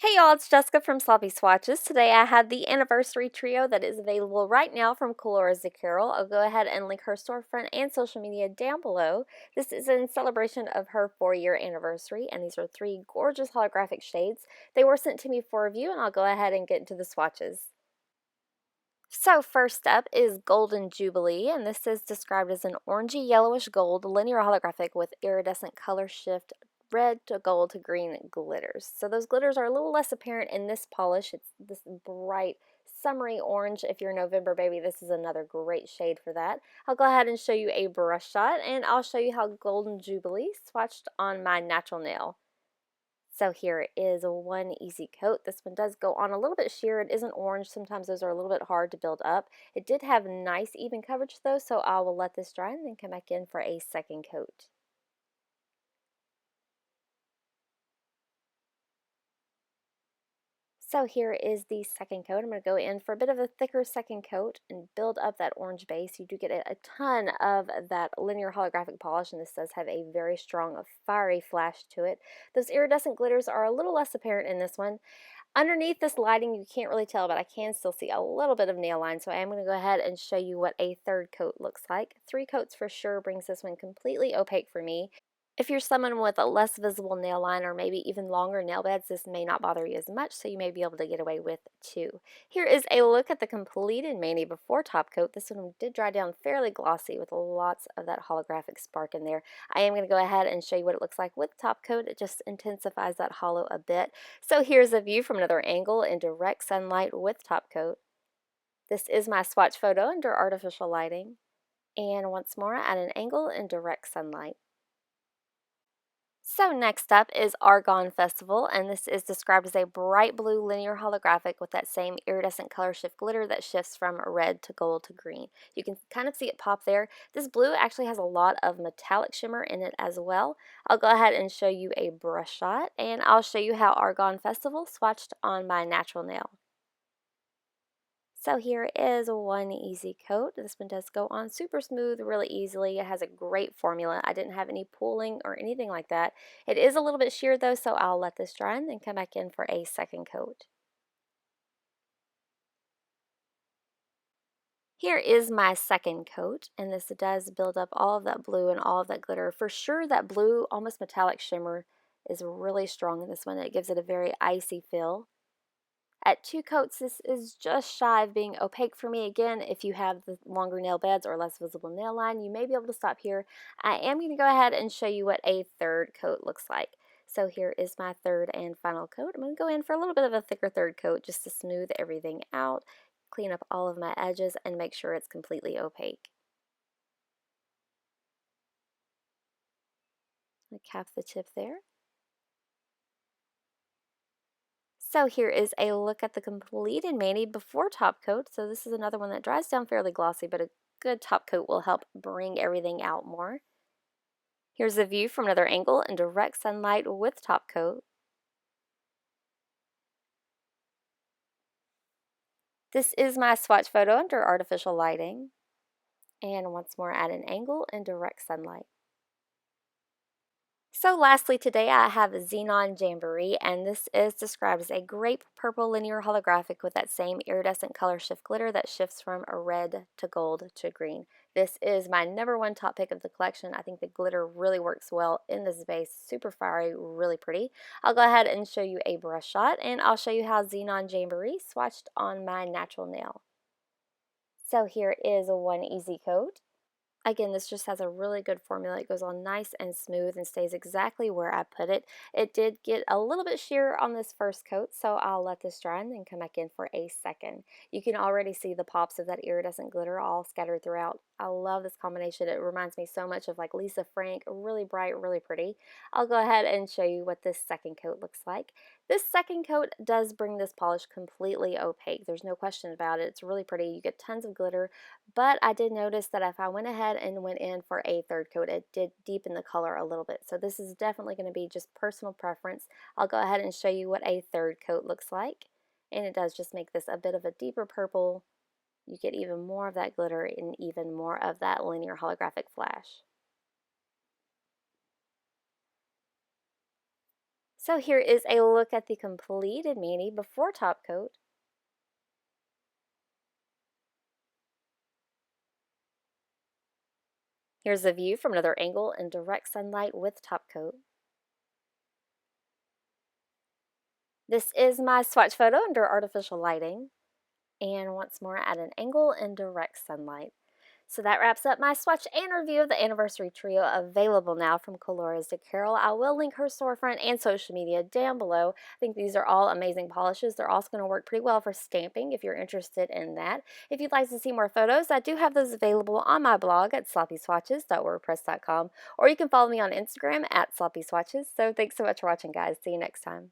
Hey y'all, it's Jessica from Sloppy Swatches. Today I have the anniversary trio that is available right now from Colora Carol. I'll go ahead and link her storefront and social media down below. This is in celebration of her 4-year anniversary, and these are 3 gorgeous holographic shades. They were sent to me for review, and I'll go ahead and get into the swatches. So first up is Golden Jubilee, and this is described as an orangey yellowish gold linear holographic with iridescent color shift red to gold to green glitters. So those glitters are a little less apparent in this polish. It's this bright summery orange. If you're a November baby, this is another great shade for that. I'll go ahead and show you a brush shot, and I'll show you how Golden Jubilee swatched on my natural nail. So here is one easy coat. This one does go on a little bit sheer. It isn't orange. Sometimes those are a little bit hard to build up. It did have nice even coverage though, so I will let this dry and then come back in for a second coat. So here is the second coat. I'm going to go in for a bit of a thicker second coat and build up that orange base. You do get a ton of that linear holographic polish, and this does have a very strong, fiery flash to it. Those iridescent glitters are a little less apparent in this one. Underneath this lighting, you can't really tell, but I can still see a little bit of nail line, so I am going to go ahead and show you what a third coat looks like. 3 coats for sure brings this one completely opaque for me. If you're someone with a less visible nail line or maybe even longer nail beds, this may not bother you as much, so you may be able to get away with 2. Here is a look at the completed mani before top coat. This one did dry down fairly glossy with lots of that holographic spark in there. I am going to go ahead and show you what it looks like with top coat. It just intensifies that hollow a bit. So here's a view from another angle in direct sunlight with top coat. This is my swatch photo under artificial lighting. And once more at an angle in direct sunlight. So next up is Argon Festival, and this is described as a bright blue linear holographic with that same iridescent color shift glitter that shifts from red to gold to green. You can kind of see it pop there. This blue actually has a lot of metallic shimmer in it as well. I'll go ahead and show you a brush shot, and I'll show you how Argon Festival swatched on my natural nail. So here is one easy coat. This one does go on super smooth really easily. It has a great formula. I didn't have any pooling or anything like that. It is a little bit sheer though, so I'll let this dry and then come back in for a second coat. Here is my second coat, and this does build up all of that blue and all of that glitter. For sure, that blue, almost metallic shimmer is really strong in this one. It gives it a very icy feel. At 2 coats, this is just shy of being opaque for me. Again, if you have the longer nail beds or less visible nail line, you may be able to stop here. I am going to go ahead and show you what a third coat looks like. So here is my third and final coat. I'm going to go in for a little bit of a thicker third coat just to smooth everything out, clean up all of my edges, and make sure it's completely opaque. I'm going to cap the tip there. So here is a look at the completed mani before top coat. So this is another one that dries down fairly glossy, but a good top coat will help bring everything out more. Here's a view from another angle in direct sunlight with top coat. This is my swatch photo under artificial lighting. And once more at an angle in direct sunlight. So lastly today I have a Xenon Jamboree, and this is described as a grape purple linear holographic with that same iridescent color shift glitter that shifts from a red to gold to green. This is my #1 top pick of the collection. I think the glitter really works well in this vase. Super fiery, really pretty. I'll go ahead and show you a brush shot, and I'll show you how Xenon Jamboree swatched on my natural nail. So here is one easy coat. Again, this just has a really good formula. It goes on nice and smooth and stays exactly where I put it. It did get a little bit sheer on this first coat, so I'll let this dry and then come back in for a second. You can already see the pops of that iridescent glitter all scattered throughout. I love this combination. It reminds me so much of like Lisa Frank, really bright, really pretty. I'll go ahead and show you what this second coat looks like. This second coat does bring this polish completely opaque. There's no question about it. It's really pretty. You get tons of glitter, but I did notice that if I went ahead and went in for a third coat, it did deepen the color a little bit. So this is definitely going to be just personal preference. I'll go ahead and show you what a third coat looks like. And it does just make this a bit of a deeper purple. You get even more of that glitter and even more of that linear holographic flash. So here is a look at the completed mani before top coat. Here's a view from another angle in direct sunlight with top coat. This is my swatch photo under artificial lighting. And once more at an angle in direct sunlight. So that wraps up my swatch and review of the Anniversary Trio, available now from Colores de Carol. I will link her storefront and social media down below. I think these are all amazing polishes. They're also going to work pretty well for stamping if you're interested in that. If you'd like to see more photos, I do have those available on my blog at sloppyswatches.wordpress.com, or you can follow me on Instagram at sloppyswatches. So thanks so much for watching, guys. See you next time.